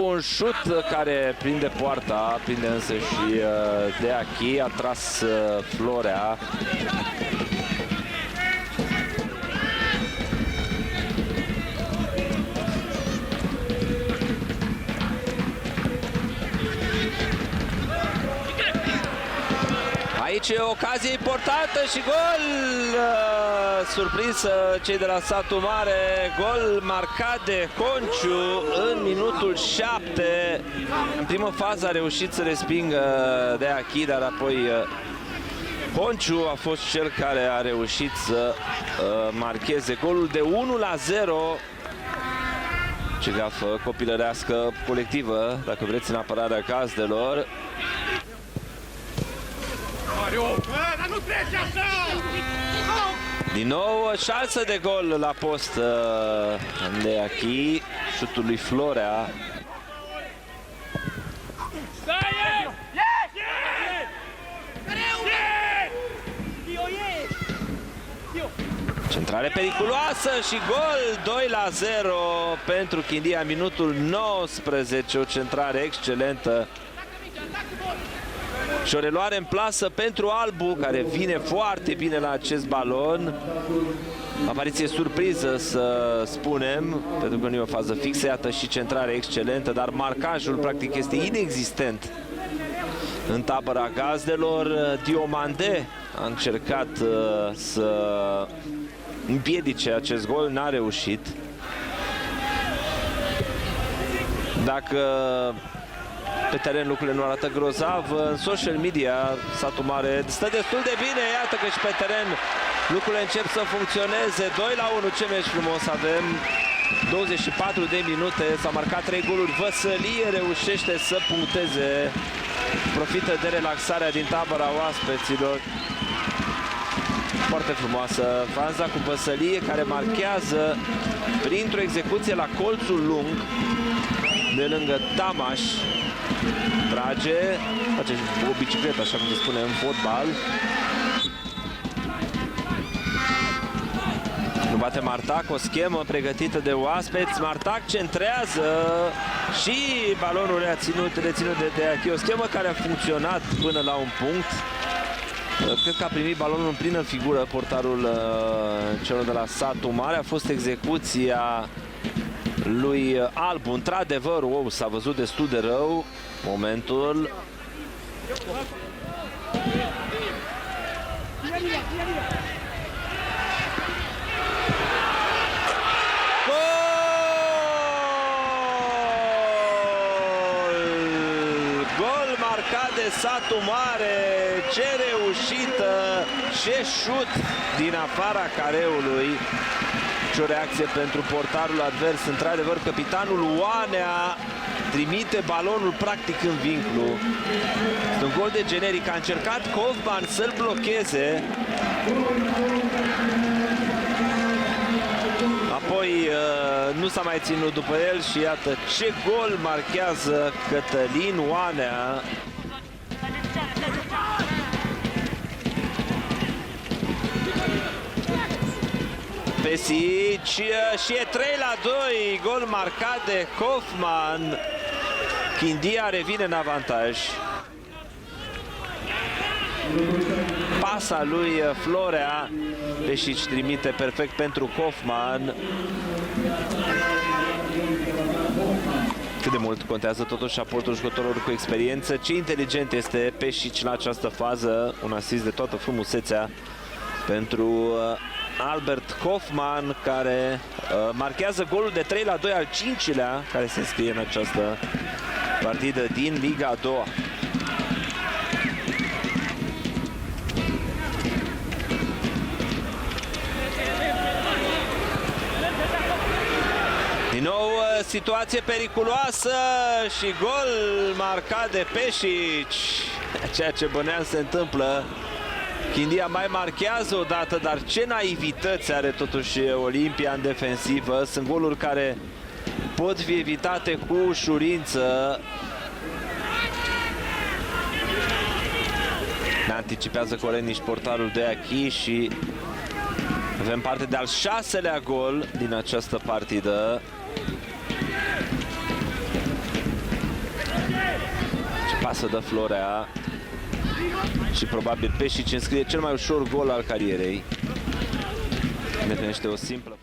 Un șut care prinde poarta, prinde însă și Deachi, a tras Florea. Aici e o ocazie importantă și gol! Surprinsă cei de la Satul Mare, gol marcat de Conciu în minutul 7. În primă fază a reușit să respingă Deachi, dar apoi Conciu a fost cel care a reușit să marcheze golul de 1-0. Ce gafă copilărească colectivă, dacă vreți, în apărarea Gazdelor. Din nou șansă de gol la post de Achi, șutul lui Florea. Centrare periculoasă și gol, 2-0 pentru Chindia, minutul 19, o centrare excelentă. Și o reluare în plasă pentru Albu, care vine foarte bine la acest balon. Apariție surpriză, să spunem, pentru că nu e o fază fixă. Iată și centrare excelentă, dar marcajul practic este inexistent în tabăra Gazdelor. Diomande a încercat să împiedice acest gol, n-a reușit. Dacă pe teren lucrurile nu arată grozav, în social media Satul Mare stă destul de bine. Iată că și pe teren lucrurile încep să funcționeze. 2-1, ce meci frumos avem. 24 de minute, s-au marcat 3 goluri. Văsălie reușește să puncteze, profită de relaxarea din tabăra oaspeților. Foarte frumoasă faza cu Văsălie, care marchează printr-o execuție la colțul lung de lângă Tamaș. Trage, face o bicicletă, așa cum se spune în fotbal. Nu bate Martac, o schemă pregătită de oaspeți. Martac centrează și balonul reținut de Deachi. O schemă care a funcționat până la un punct. Cred că a primit balonul în plină figură portarul celor de la Satul Mare. A fost execuția lui Albu. Într-adevăr, wow, s-a văzut destul de rău momentul. Gol marcat de Satul Mare, ce reușită, ce șut din afara careului. Și o reacție pentru portarul advers. Într-adevăr, capitanul Oanea trimite balonul practic în vinclu. Este un gol de generic. A încercat Kaufman să-l blocheze. Apoi nu s-a mai ținut după el și iată ce gol marchează Cătălin Oanea. Pesic și e 3-2, gol marcat de Kaufman. Chindia revine în avantaj. Pasa lui Florea, Pesic trimite perfect pentru Kaufman. Cât de mult contează totuși aportul jucătorilor cu experiență. Ce inteligent este Pesic în această fază, un asist de toată frumusețea pentru Albert Kaufman, care marchează golul de 3-2, al 5-lea care se înscrie în această partidă din Liga a doua. Din nou situație periculoasă și gol marcat de Pesic. Ceea ce băneam se întâmplă. Chindia mai marchează o dată, dar ce naivități are totuși Olimpia în defensivă. Sunt goluri care pot fi evitate cu ușurință. Ne anticipează Coleniș portarul Deachi și avem parte de al 6-lea gol din această partidă. pasă de Florea și probabil Peșici înscrie cel mai ușor gol al carierei. Ne primește o simplă